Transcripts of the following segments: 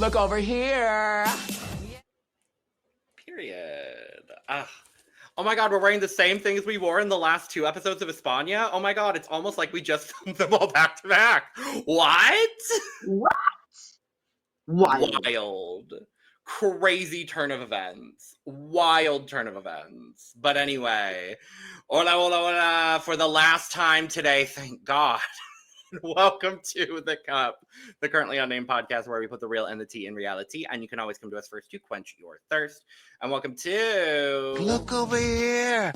Look over here. Period. Oh my god, we're wearing the same things we wore in the last 2 episodes of España? Oh my god, it's almost like we just filmed them all back to back. What? Wild. Crazy turn of events. Wild turn of events. But anyway, hola, hola, hola. For the last time today, thank God. Welcome to The Cup, the Currently Unnamed Podcast where we put the real and the tea in reality, and you can always come to us first to quench your thirst. And welcome to... Look over here.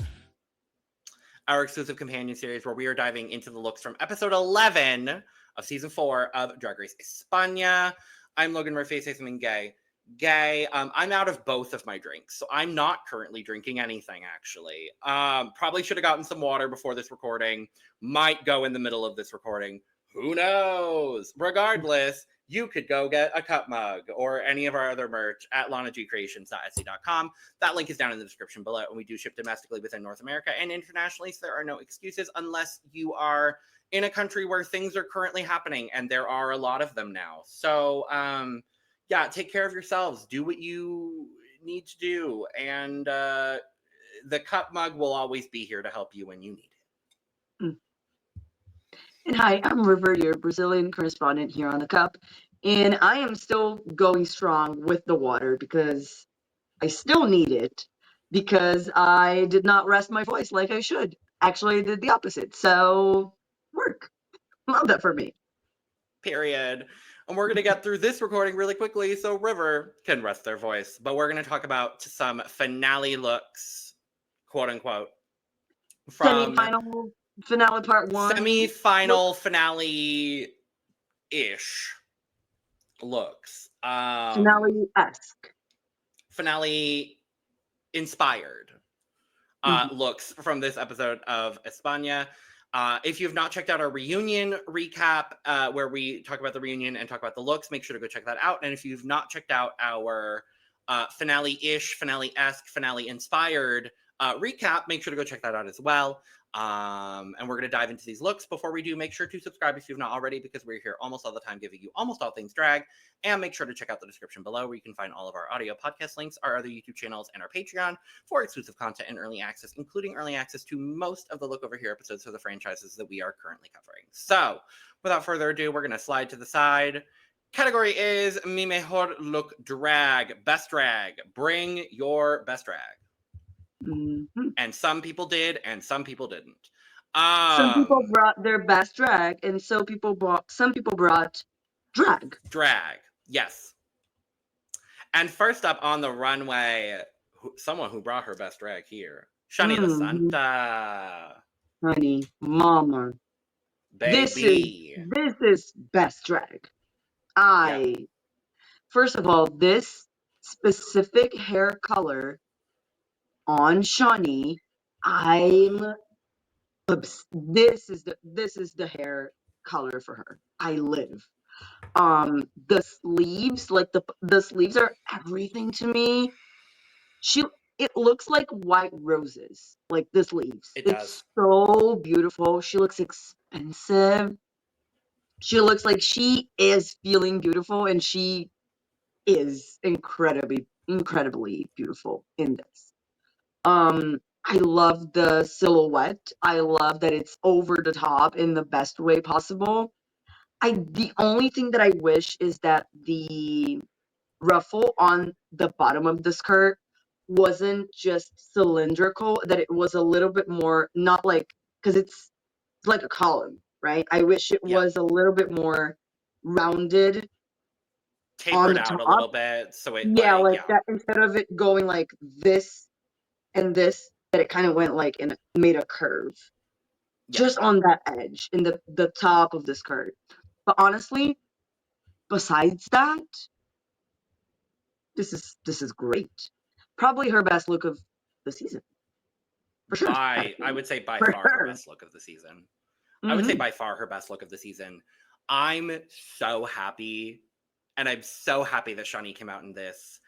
Our exclusive companion series where we are diving into the looks from episode 11 of season 4 of Drag Race España. I'm Logan Murphy, say something gay. I'm out of both of my drinks, so I'm not currently drinking anything, actually. Probably should have gotten some water before this recording. Might go in the middle of this recording. Who knows? Regardless, you could go get a cup mug or any of our other merch at lanagcreations.etsy.com. That link is down in the description below, and we do ship domestically within North America and internationally, so there are no excuses unless you are in a country where things are currently happening, and there are a lot of them now. So, yeah, take care of yourselves. Do what you need to do. And the cup mug will always be here to help you when you need it. And hi, I'm River, your Brazilian correspondent here on The Cup. And I am still going strong with the water because I still need it because I did not rest my voice like I should. Actually, I did the opposite. So, work. Love that for me. Period. And we're going to get through this recording really quickly so River can rest their voice. But we're going to talk about some finale looks, quote unquote. From Semi-final finale part 1. Semi-final finale-ish looks. Finale-esque. Finale-inspired looks from this episode of España. If you have not checked out our reunion recap, where we talk about the reunion and talk about the looks, make sure to go check that out. And if you've not checked out our finale-ish, finale-esque, finale-inspired recap, make sure to go check that out as well. And we're going to dive into these looks. Before we do, make sure to subscribe if you've not already, because we're here almost all the time giving you almost all things drag. And make sure to check out the description below where you can find all of our audio podcast links, our other YouTube channels, and our Patreon for exclusive content and early access, including early access to most of the Look Over Here episodes for the franchises that we are currently covering. So, without further ado, we're going to slide to the side. Category is Mi Mejor Look Drag. Best drag. Bring your best drag. Mm-hmm. And some people did, and some people didn't. Some people brought their best drag, and some people brought drag. Drag, yes. And first up on the runway, someone who brought her best drag here, Shani LaSanta. Honey, mama. Baby. This is best drag. First of all, this specific hair color on Shani, this is the hair color for her. I live. The sleeves, like the sleeves are everything to me. It looks like white roses, like the sleeves. It's so beautiful. She looks expensive. She looks like she is feeling beautiful, and she is incredibly beautiful in this. I love the silhouette. I love that it's over the top in the best way possible. The only thing that I wish is that the ruffle on the bottom of the skirt wasn't just cylindrical, that it was a little bit more, not like, because it's like a column, right? I wish it was a little bit more rounded, tapered out a little bit, so it that, instead of it going like this and this, that it kind of went like and made a curve just on that edge in the top of the skirt. But honestly, besides that, this is great. Probably her best look of the season. For sure. I would say by far her best look of the season. I would say by far her best look of the season. I'm so happy, and I'm so happy that Shani came out in this.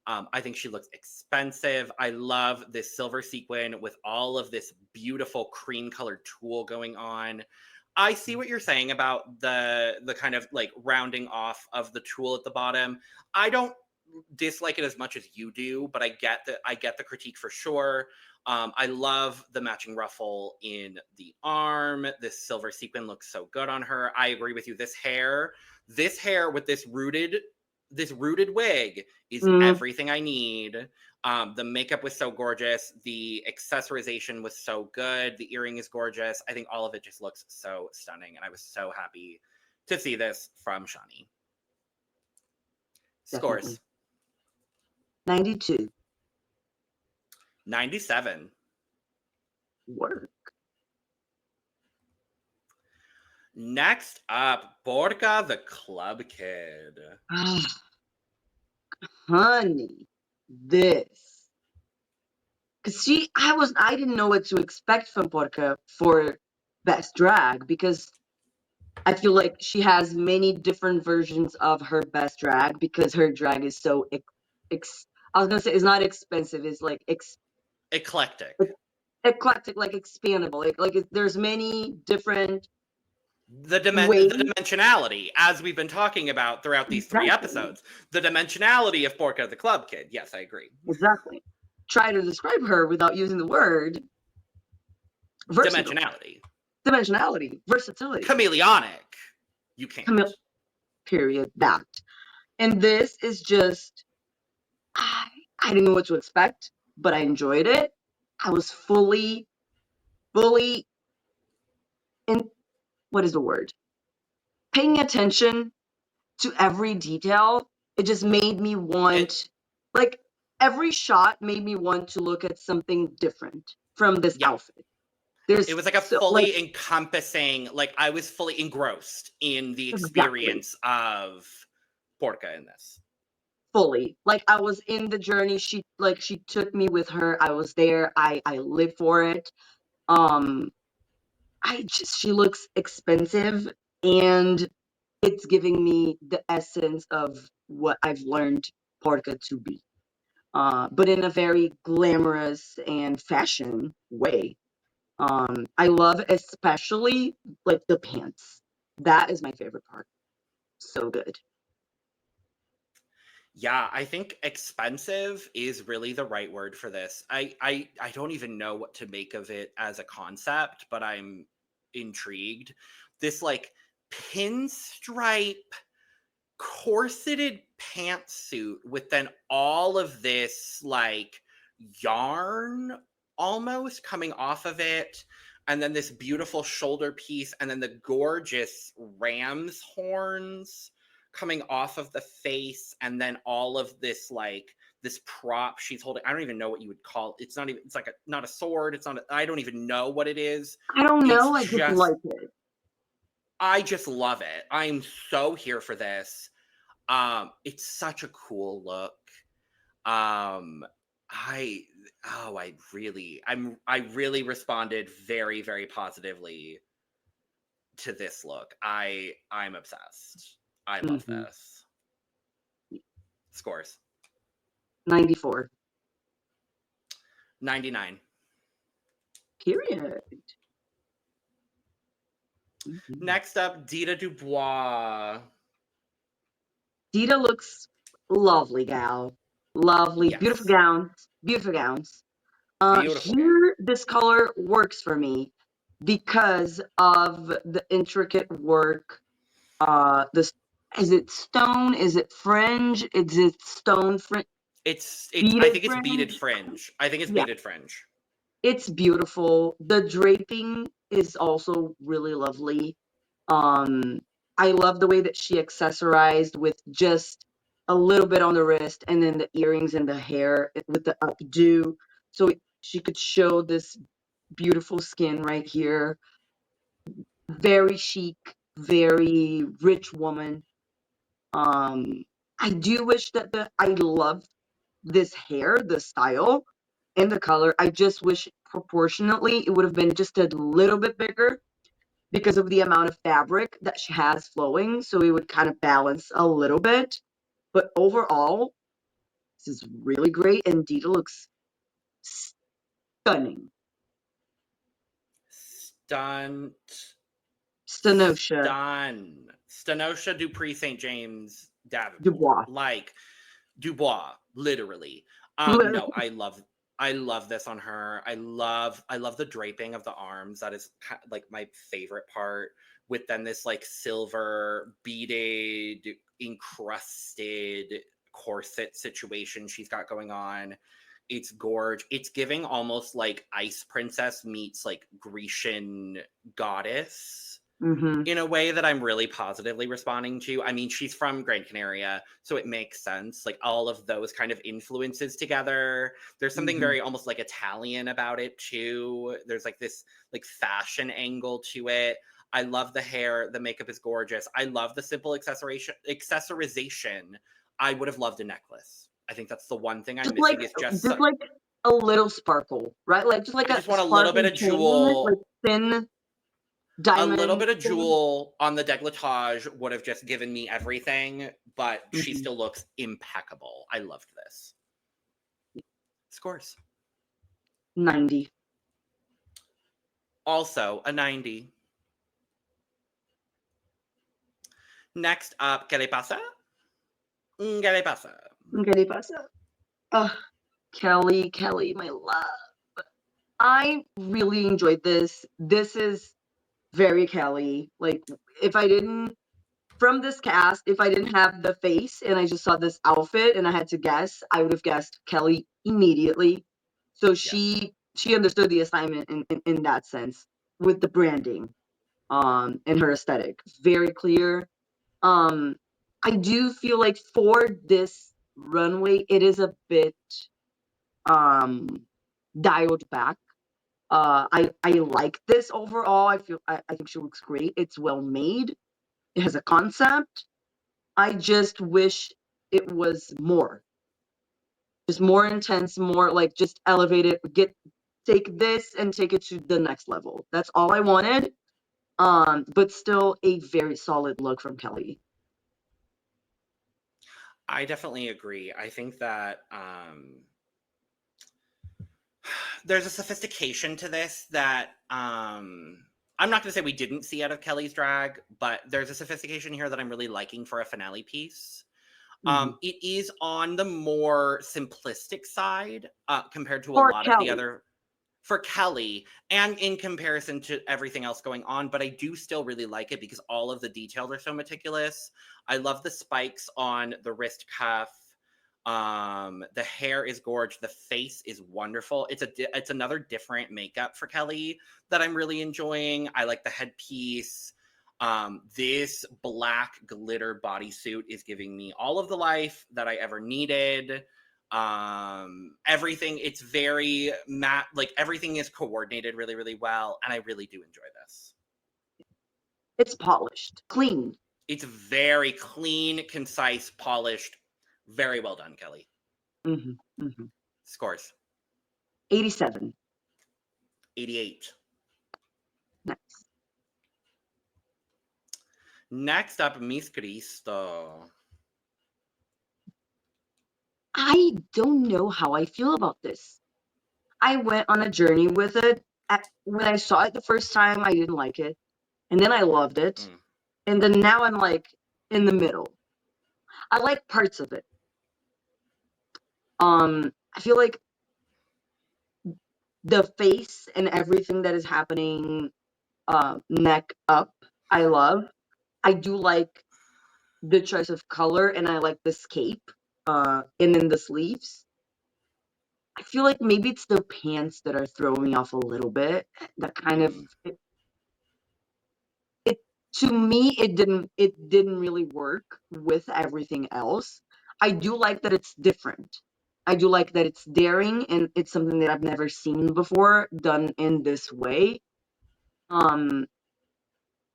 I think she looks expensive. I love this silver sequin with all of this beautiful cream colored tulle going on. I see what you're saying about the kind of like rounding off of the tulle at the bottom. I don't dislike it as much as you do, but I get the critique for sure. I love the matching ruffle in the arm. This silver sequin looks so good on her. I agree with you. This hair with this rooted wig is everything I need. The makeup was so gorgeous. The accessorization was so good. The earring is gorgeous. I think all of it just looks so stunning. And I was so happy to see this from Shani. Definitely. Scores. 92. 97. Work. Next up, Porca Theclubkid. Honey, this. Cause I didn't know what to expect from Porca for Best Drag, because I feel like she has many different versions of her Best Drag, because her drag is so I was gonna say it's not expensive, it's like Eclectic. eclectic, like expandable. There's many different The ways. dimensionality, as we've been talking about throughout these three episodes. The dimensionality of Porca Theclubkid. Yes, I agree. Exactly. Try to describe her without using the word. Versatile. Dimensionality. Versatility. Chameleonic. You can't. Period. That. And this is just, I didn't know what to expect, but I enjoyed it. I was fully in, what is the word? Paying attention to every detail. It just made me want, every shot made me want to look at something different from this outfit. It was like a fully encompassing, like I was fully engrossed in the experience of Porca in this. Fully. Like I was in the journey. She took me with her. I was there. I lived for it. She looks expensive, and it's giving me the essence of what I've learned Porca to be. But in a very glamorous and fashion way. I love especially like the pants. That is my favorite part. So good. Yeah, I think expensive is really the right word for this. I don't even know what to make of it as a concept, but I'm intrigued. This like pinstripe corseted pantsuit with then all of this like yarn almost coming off of it, and then this beautiful shoulder piece, and then the gorgeous ram's horns coming off of the face, and then all of this like this prop she's holding. I don't even know what you would call it. It's not even, it's like not a sword. It's not I don't even know what it is. I don't know. I just like it. I just love it. I'm so here for this. It's such a cool look. I really responded very, very positively to this look. I'm obsessed. I love this. Scores. 94. 99. Period. Next up, Dita Dubois. Dita looks lovely, gal. Lovely. Yes. Beautiful gowns. Beautiful gowns. Here, this color works for me because of the intricate work. Is it stone? Is it fringe? Is it stone fringe? I think it's beaded fringe. Beaded fringe. It's beautiful. The draping is also really lovely. I love the way that she accessorized with just a little bit on the wrist, and then the earrings and the hair with the updo, so she could show this beautiful skin right here. Very chic, very rich woman. I do wish that I love this hair, the style, and the color. I just wish proportionately it would have been just a little bit bigger because of the amount of fabric that she has flowing, so it would kind of balance a little bit. But overall, this is really great, and Dita looks stunning. Stenosha Stenosha Dupree St. James Davenport. Dubois. Like Dubois, literally. No, I love this on her. I love the draping of the arms. That is like my favorite part. With then this like silver beaded, encrusted corset situation she's got going on. It's gorge. It's giving almost like Ice Princess meets like Grecian goddess in a way that I'm really positively responding to. I mean, she's from Gran Canaria, so it makes sense. Like all of those kind of influences together. There's something very almost like Italian about it too. There's like this like fashion angle to it. I love the hair. The makeup is gorgeous. I love the simple accessorization. I would have loved a necklace. I think that's the one thing I'm missing is just like a little sparkle, right? Like just like I just want a little bit of jewel, like thin diamond. A little bit of jewel on the décolletage would have just given me everything, but she still looks impeccable. I loved this. Scores 90. Also a 90. Next up, ¿Qué le pasa? ¿Qué le pasa? ¿Qué le pasa? Kelly, my love. I really enjoyed this. This is very Kelly. Like, from this cast, if I didn't have the face and I just saw this outfit and I had to guess, I would have guessed Kelly immediately. So she understood the assignment in that sense with the branding, and her aesthetic. Very clear. I do feel like for this runway, it is a bit dialed back. I like this overall. I think she looks great. It's well made. It has a concept. I just wish it was more. Just more intense, more like just elevate it, take this and take it to the next level. That's all I wanted. But still a very solid look from Kelly. I definitely agree. I think that there's a sophistication to this that I'm not going to say we didn't see out of Kelly's drag, but there's a sophistication here that I'm really liking for a finale piece. It is on the more simplistic side compared to a lot of the other for Kelly, and in comparison to everything else going on, but I do still really like it because all of the details are so meticulous. I love the spikes on the wrist cuff. The hair is gorgeous. The face is wonderful. It's another different makeup for Kelly that I'm really enjoying. I like the headpiece. This black glitter bodysuit is giving me all of the life that I ever needed. Everything, it's very matte, like everything is coordinated really, really well, and I really do enjoy this. It's polished, clean. It's very clean, concise, polished. Very well done, Kelly. Scores 87. 88. Nice. Next up, Miss Khristo. I don't know how I feel about this. I went on a journey with it. When I saw it the first time, I didn't like it. And then I loved it. And then now I'm like in the middle. I like parts of it. I feel like the face and everything that is happening neck up, I love. I do like the choice of color, and I like the cape and then the sleeves. I feel like maybe it's the pants that are throwing me off a little bit. That kind of it to me it didn't really work with everything else. I do like that it's different. I do like that it's daring and it's something that I've never seen before done in this way.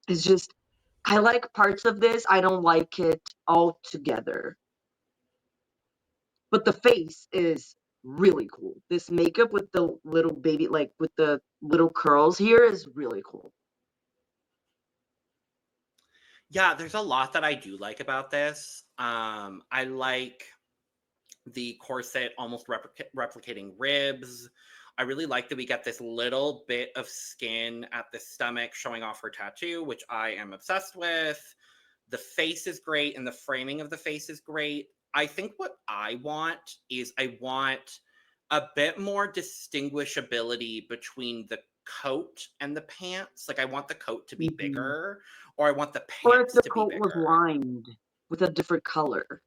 It's just I like parts of this. I don't like it all together. But the face is really cool. This makeup with the little baby, like with the little curls here, is really cool. Yeah, there's a lot that I do like about this. I like the corset almost replicating ribs. I really like that we get this little bit of skin at the stomach showing off her tattoo, which I am obsessed with. The face is great, and the framing of the face is great. I think what I want is I want a bit more distinguishability between the coat and the pants. Like, I want the coat to be bigger, or I want the Or if pants the to be coat was bigger. lined with a different color.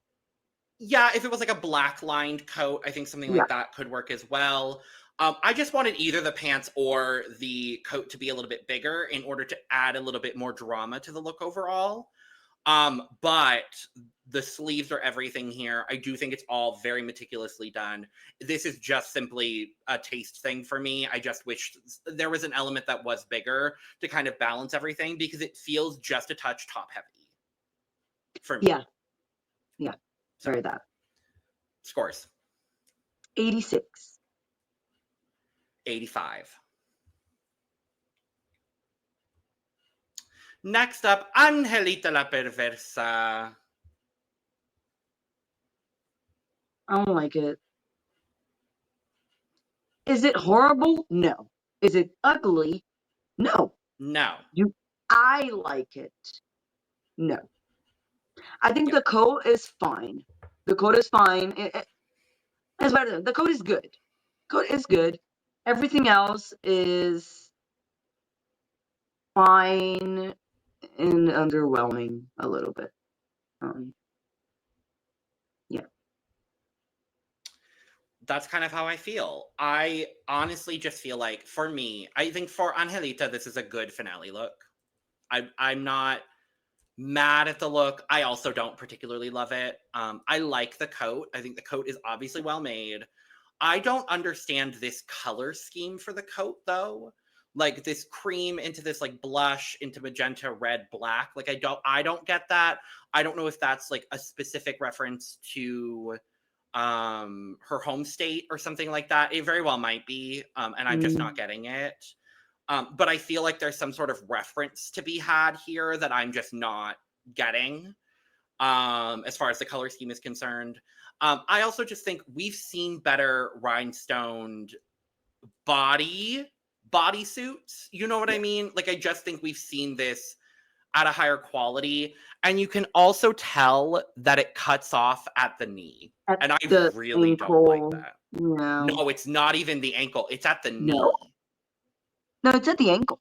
Yeah, if it was like a black lined coat, I think something like that could work as well. I just wanted either the pants or the coat to be a little bit bigger in order to add a little bit more drama to the look overall. But the sleeves are everything here. I do think it's all very meticulously done. This is just simply a taste thing for me. I just wish there was an element that was bigger to kind of balance everything, because it feels just a touch top heavy for me. Yeah. Sorry that. Scores. 86. 85. Next up, Angelita la Perversa. I don't like it. Is it horrible? No. Is it ugly? No. No. I like it? No. I think the coat is fine. The coat is fine. The coat is good. Coat is good. Everything else is fine and underwhelming a little bit. Yeah. That's kind of how I feel. I honestly just feel like, for me, I think for Angelita, this is a good finale look. I'm not mad at the look. I also don't particularly love it. I like the coat. I think the coat is obviously well made. I don't understand this color scheme for the coat, though. Like, this cream into this like blush into magenta, red, black. Like, I don't get that. I don't know if that's like a specific reference to her home state or something like that. It very well might be, and I'm just not getting it. But I feel like there's some sort of reference to be had here that I'm just not getting, as far as the color scheme is concerned. I also just think we've seen better rhinestoned bodysuits. You know what I mean? Like, I just think we've seen this at a higher quality, and you can also tell that it cuts off at the knee, and I really ankle. don't like that. No. No, it's not even the ankle. It's at the knee. No, it's at the ankle.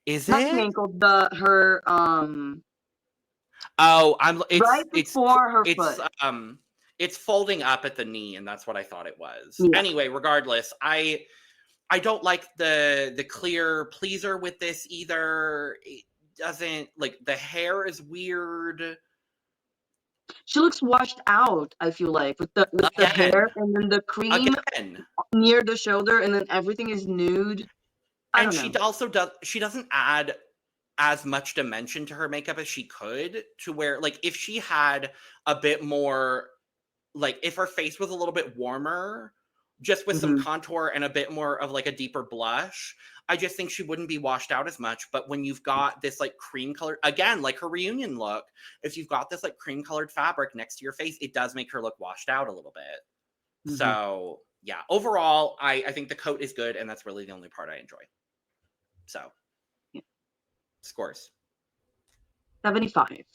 Is Not it? the ankle. It's right before her foot. It's folding up at the knee, and that's what I thought it was. Yeah. Anyway, regardless, I don't like the clear pleaser with this either. It doesn't, like, the hair is weird. She looks washed out, I feel like, with the hair and then the cream near the shoulder, and then everything is nude. And she doesn't add as much dimension to her makeup as she could, to where, like, if she had a bit more, like, if her face was a little bit warmer, just with some contour and a bit more of like a deeper blush, I just think she wouldn't be washed out as much. But when you've got this like cream colored, again, like her reunion look, if you've got this like cream colored fabric next to your face, it does make her look washed out a little bit. So yeah, overall, I think the coat is good, and that's really the only part I enjoy. So scores. 75.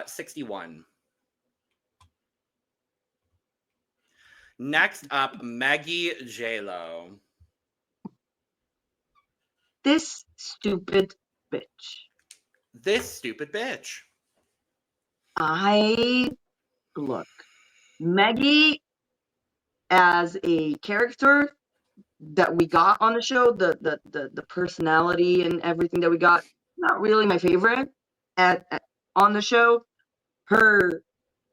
61. Next up, Megui Yeillow. This stupid bitch. Look, Megui as a character that we got on the show, the personality and everything that we got, not really my favorite on the show. Her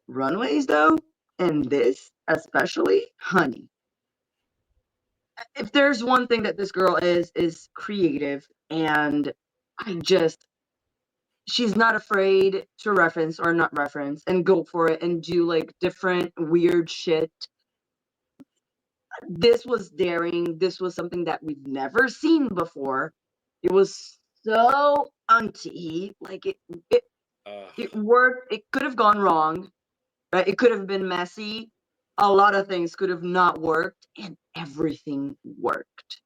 runways, though, and this especially, honey. If there's one thing that this girl is creative, and she's not afraid to reference or not reference and go for it and do like different weird shit. This was daring. This was something that we've never seen before. It was so auntie. Like it worked. It could have gone wrong, right? It could have been messy. A lot of things could have not worked, and everything worked.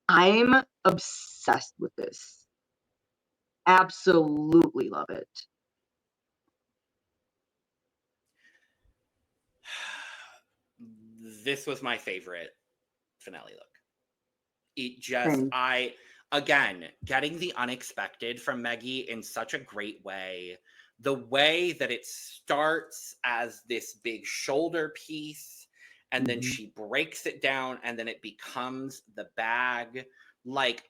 I'm obsessed with this. Absolutely love it. This was my favorite finale look. It just, again, getting the unexpected from Megui in such a great way. The way that it starts as this big shoulder piece, and then she breaks it down, and then it becomes the bag. Like,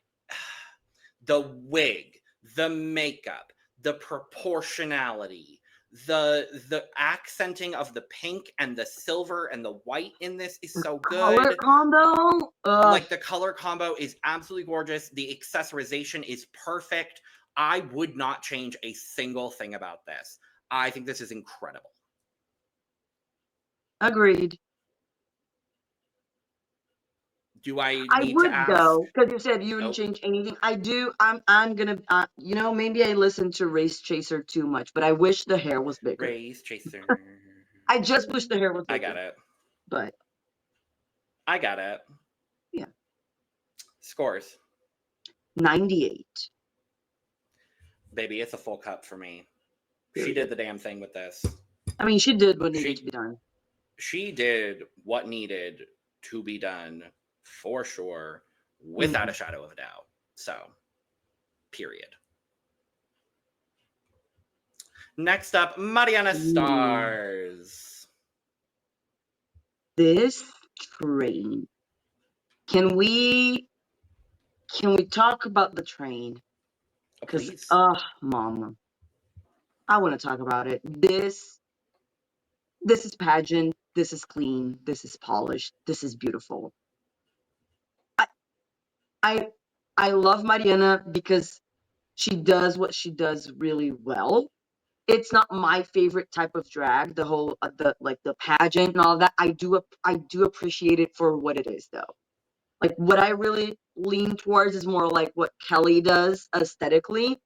the wig, the makeup, the proportionality, the accenting of the pink and the silver and the white in this is so good. Color combo, like the color combo is absolutely gorgeous. The accessorization is perfect. I would not change a single thing about this. I think this is incredible. Agreed. Do I need would to ask? though, because you said you wouldn't change anything. I do. I'm gonna. Maybe I listen to Race Chaser too much, but I wish the hair was bigger. Race Chaser. I just wish the hair was bigger. I got it. But I got it. Yeah. Scores. 98. Baby, it's a full cup for me. She did the damn thing with this. I mean, she did what needed to be done. She did what needed to be done for sure, without a shadow of a doubt. So, period. Next up, Mariana Stars. This train. Can we talk about the train? Please. Mama. I want to talk about it. This is pageant. This is clean. This is polished. This is beautiful. I love Mariana because she does what she does really well. It's not my favorite type of drag, the whole the pageant and all that. I do appreciate it for what it is though. Like what I really lean towards is more like what Kelly does aesthetically,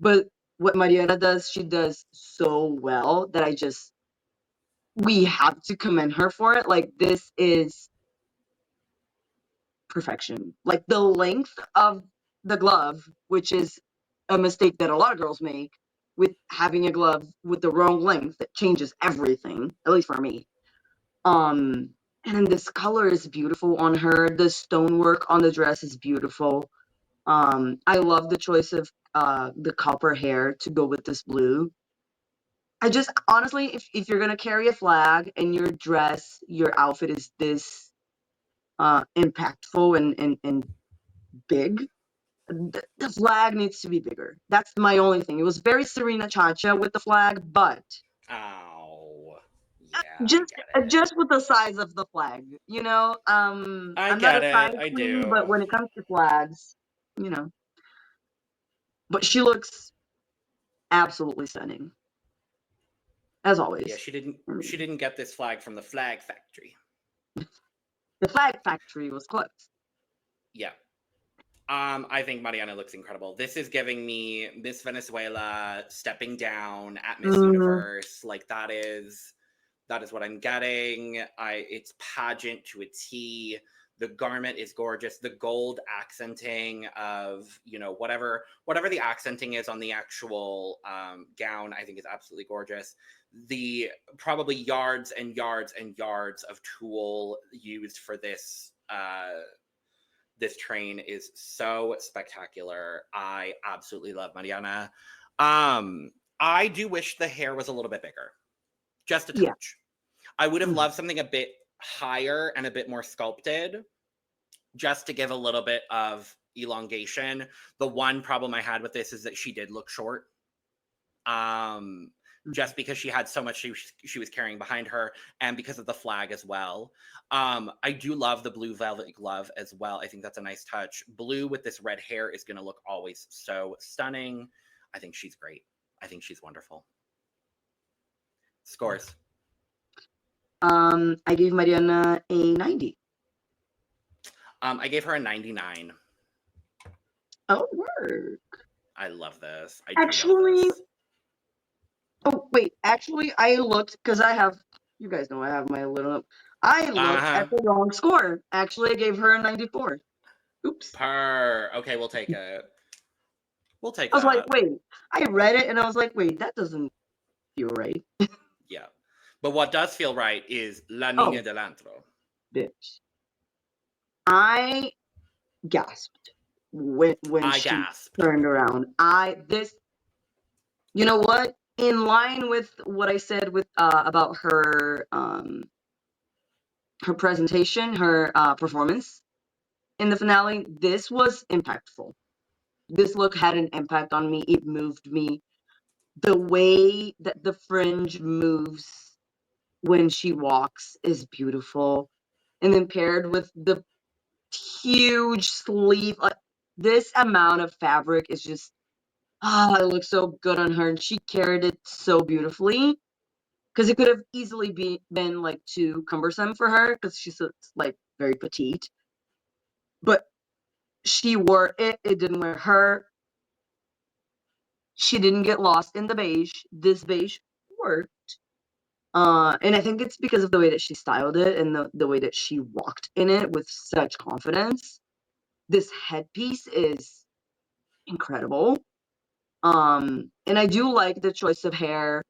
but what Mariana does, she does so well that we have to commend her for it. Like this is perfection. Like the length of the glove, which is a mistake that a lot of girls make with having a glove with the wrong length that changes everything, at least for me. And then this color is beautiful on her. The stonework on the dress is beautiful. I love the choice of the copper hair to go with this blue. I just honestly, if you're gonna carry a flag and your dress, your outfit is this impactful and big, the flag needs to be bigger. That's my only thing. It was very Serena Chacha with the flag, but just with the size of the flag, I'm not a size queen, but when it comes to flags, but she looks absolutely stunning, as always. Yeah, she didn't get this flag from the flag factory. The flag factory was closed. Yeah. I think Mariana looks incredible. This is giving me Miss Venezuela stepping down at Miss Universe. Like that is what I'm getting. It's pageant to a T. The garment is gorgeous. The gold accenting of, whatever the accenting is on the actual gown, I think is absolutely gorgeous. The probably yards and yards and yards of tulle used for this train is so spectacular. I absolutely love Mariana. I do wish the hair was a little bit bigger. Just a touch. Yeah. I would have loved something a bit higher and a bit more sculpted, just to give a little bit of elongation. The one problem I had with this is that she did look short. Just because she had so much she was carrying behind her, and because of the flag as well. I do love the blue velvet glove as well. I think that's a nice touch. Blue with this red hair is going to look always so stunning. I think she's great. I think she's wonderful. Scores. I gave Mariana a 90. I gave her a 99. Oh, work. I love this. Oh, wait. Actually, I looked, because you guys know I have my little, I looked at the wrong score. Actually, I gave her a 94. Oops. Okay, we'll take it. We'll take I was that. like, wait. I read it and I was like, wait, that doesn't feel right. Yeah. But what does feel right is La Niña Delantro. Bitch. I gasped when she gasped. turned around. You know what? In line with what I said with about her presentation, her performance in the finale, this was impactful. This look had an impact on me. It moved me. The way that the fringe moves when she walks is beautiful. And then paired with the huge sleeve, this amount of fabric is just, it looks so good on her. And she carried it so beautifully. Because it could have easily been like too cumbersome for her because she's like very petite. But she wore it. It didn't wear her. She didn't get lost in the beige. This beige worked. And I think it's because of the way that she styled it and the way that she walked in it with such confidence. This headpiece is incredible. And I do like the choice of hair.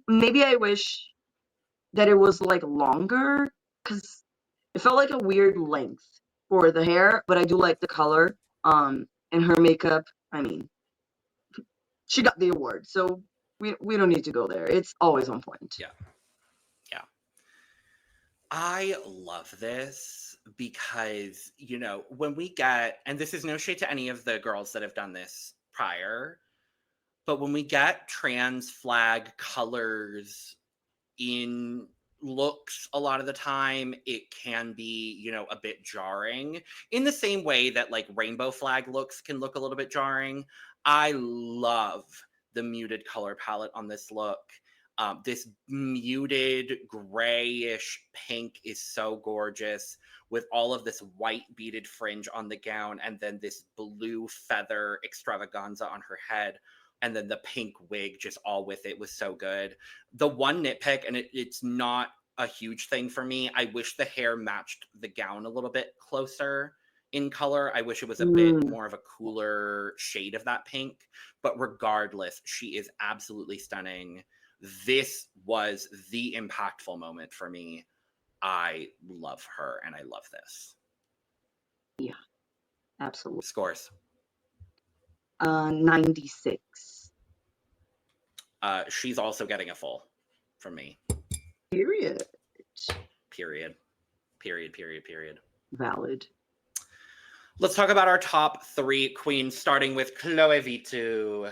Maybe I wish that it was like longer because it felt like a weird length for the hair, but I do like the color. And her makeup, I mean, she got the award, so we don't need to go there. It's always on point. Yeah. Yeah. I love this because, you know, when we get, and this is no shade to any of the girls that have done this prior, but when we get trans flag colors in looks a lot of the time, it can be, you know, a bit jarring in the same way that like rainbow flag looks can look a little bit jarring. I love the muted color palette on this look. This muted grayish pink is so gorgeous with all of this white beaded fringe on the gown and then this blue feather extravaganza on her head. And then the pink wig just all with it was so good. The one nitpick, and it's not a huge thing for me, I wish the hair matched the gown a little bit closer in color. I wish it was a bit more of a cooler shade of that pink. But regardless, she is absolutely stunning. This was the impactful moment for me. I love her and I love this. Yeah, absolutely. Scores. 96. She's also getting a full from me. Period. Valid. Let's talk about our top 3 queens, starting with Chloe Vittu.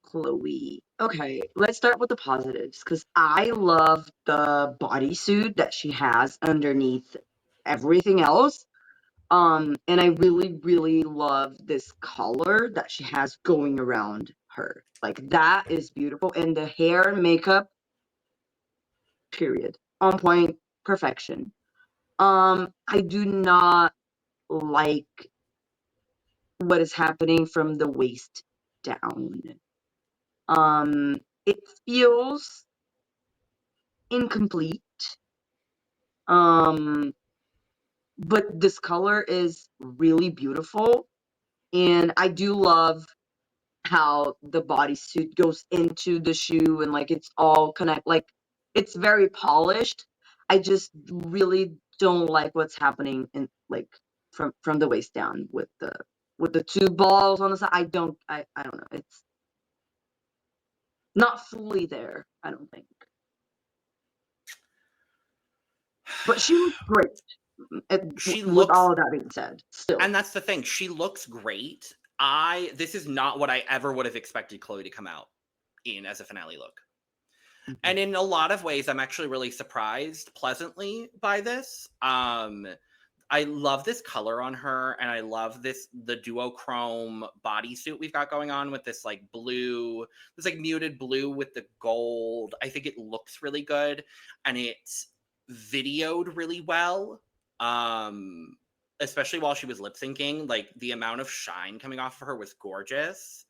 Chloe. Okay, let's start with the positives because I love the bodysuit that she has underneath everything else. And I really, really love this color that she has going around her. Like that is beautiful. And the hair and makeup, period. On point, perfection. I do not like what is happening from the waist down. It feels incomplete. But this color is really beautiful. And I do love how the bodysuit goes into the shoe and like it's all like it's very polished. I just really don't like what's happening in like from the waist down with the 2 balls on the side. I don't know. It's not fully there, I don't think. But she looks great. With all of that being said, still. And that's the thing. She looks great. This is not what I ever would have expected Chloe to come out in as a finale look. Mm-hmm. And in a lot of ways, I'm actually really surprised pleasantly by this. I love this color on her, and I love the duochrome bodysuit we've got going on with this like blue, this like muted blue with the gold. I think it looks really good, and it's videoed really well. Especially while she was lip syncing, like the amount of shine coming off of her was gorgeous.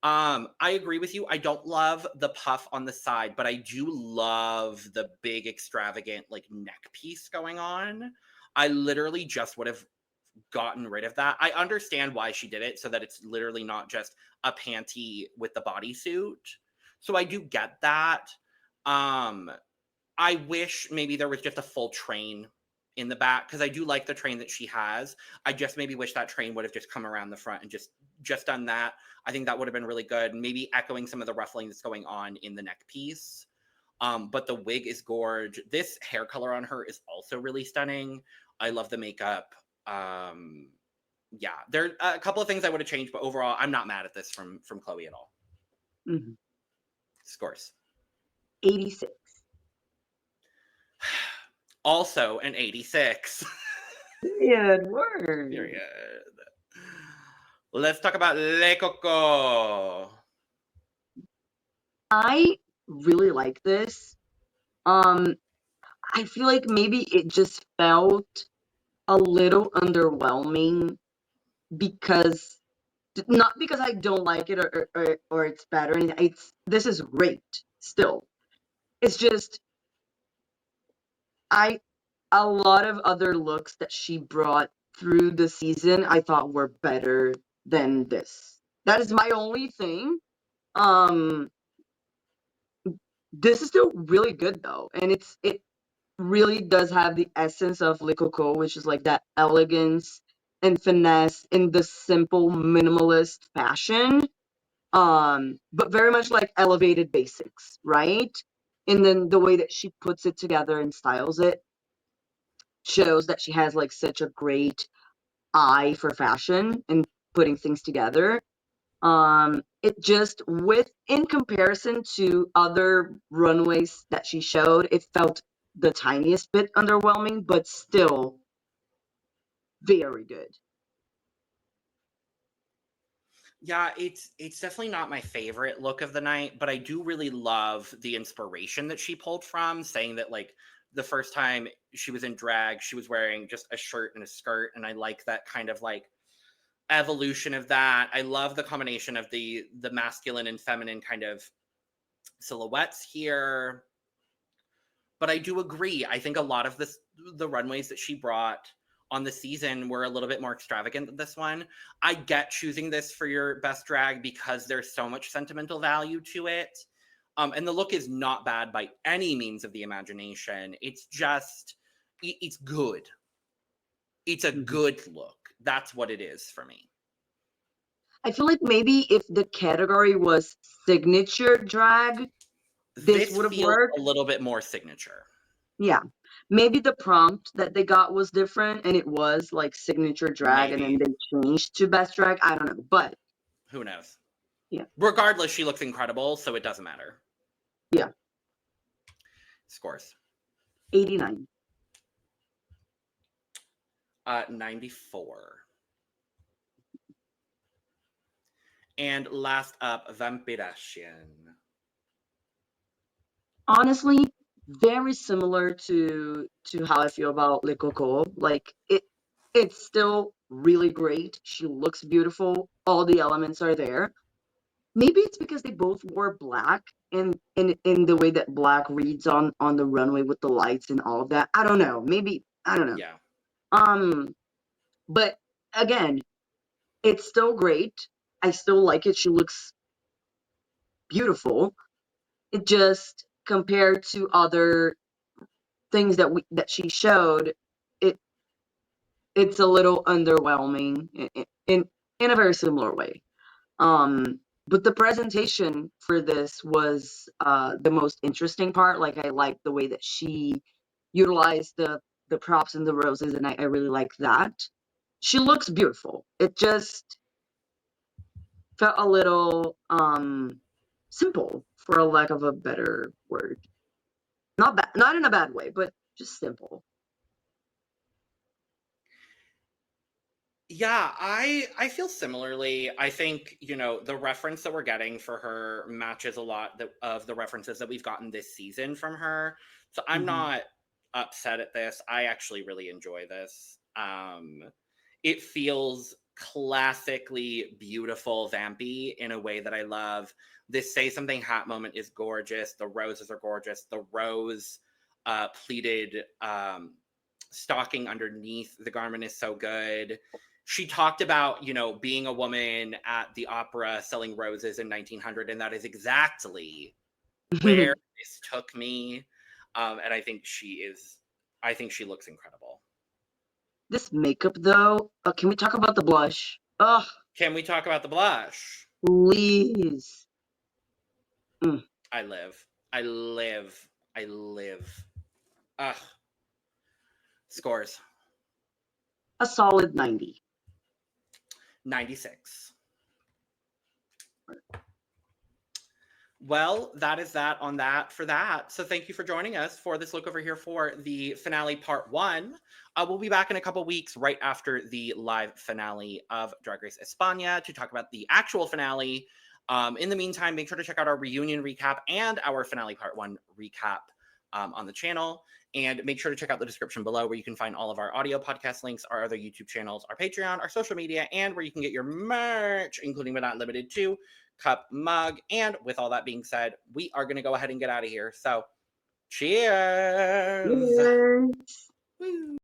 I agree with you. I don't love the puff on the side, but I do love the big extravagant like neck piece going on. I literally just would have gotten rid of that. I understand why she did it, so that it's literally not just a panty with the bodysuit. So I do get that. I wish maybe there was just a full train in the back, because I do like the train that she has. I just maybe wish that train would have just come around the front and just done that. I think that would have been really good. Maybe echoing some of the ruffling that's going on in the neck piece. But the wig is gorge. This hair color on her is also really stunning. I love the makeup. Yeah, there are a couple of things I would have changed, but overall, I'm not mad at this from Chloe at all. Mm-hmm. Scores. 86. Also an 86. Period. Word. Period. Let's talk about Le Cocó. I really like this. I feel like maybe it just felt a little underwhelming, because not because I don't like it or it's better. This is great still. It's just a lot of other looks that she brought through the season I thought were better than this. That is my only thing. This is still really good though, and it really does have the essence of Le Cocó, which is like that elegance and finesse in the simple minimalist fashion. But very much like elevated basics, right? And then the way that she puts it together and styles it shows that she has like such a great eye for fashion and putting things together. It just in comparison to other runways that she showed, it felt the tiniest bit underwhelming, but still very good. Yeah, it's definitely not my favorite look of the night, but I do really love the inspiration that she pulled from, saying that like the first time she was in drag, she was wearing just a shirt and a skirt, and I like that kind of like evolution of that. I love the combination of the masculine and feminine kind of silhouettes here. But I do agree. I think a lot of the runways that she brought on the season were a little bit more extravagant than this one. I get choosing this for your best drag because there's so much sentimental value to it. And the look is not bad by any means of the imagination. It's just, it's good. It's a good look. That's what it is for me. I feel like maybe if the category was signature drag, this would have feels worked. a little bit more signature. Yeah. Maybe the prompt that they got was different and it was like signature drag and then they changed to best drag. I don't know, but who knows? Yeah. Regardless, she looks incredible, so it doesn't matter. Yeah. Scores. 89. 94. And last up, Vampirashian. Honestly, very similar to how I feel about Le Cocó. Like it's still really great. She looks beautiful. All the elements are there. Maybe it's because they both wore black and in the way that black reads on the runway with the lights and all of that. I don't know. Maybe I don't know. Yeah. But again, it's still great. I still like it. She looks beautiful. It just compared to other things that she showed, it's a little underwhelming in a very similar way. But the presentation for this was the most interesting part. Like I liked the way that she utilized the props and the roses, and I really like that. She looks beautiful. It just felt a little simple, for a lack of a better word. Not bad, not in a bad way, but just simple. Yeah, I feel similarly. I think, the reference that we're getting for her matches a lot of the references that we've gotten this season from her. So I'm not upset at this. I actually really enjoy this. It feels classically beautiful vampy in a way that I love. This Say Something Hot moment is gorgeous. The roses are gorgeous. The rose pleated stocking underneath the garment is so good. She talked about, you know, being a woman at the opera selling roses in 1900, and that is exactly where this took me. And I think she looks incredible. This makeup, though, can we talk about the blush? Ugh, Can we talk about the blush? please. I live. Ugh. Scores. A solid 90. 96. Well, that is that on that for that. So thank you for joining us for this look over here for the finale part 1. We'll be back in a couple weeks right after the live finale of Drag Race España to talk about the actual finale. In the meantime, make sure to check out our reunion recap and our finale part 1 recap on the channel. And make sure to check out the description below where you can find all of our audio podcast links, our other YouTube channels, our Patreon, our social media, and where you can get your merch, including but not limited to cup, mug. And with all that being said, we are going to go ahead and get out of here. So cheers. Cheers. Woo.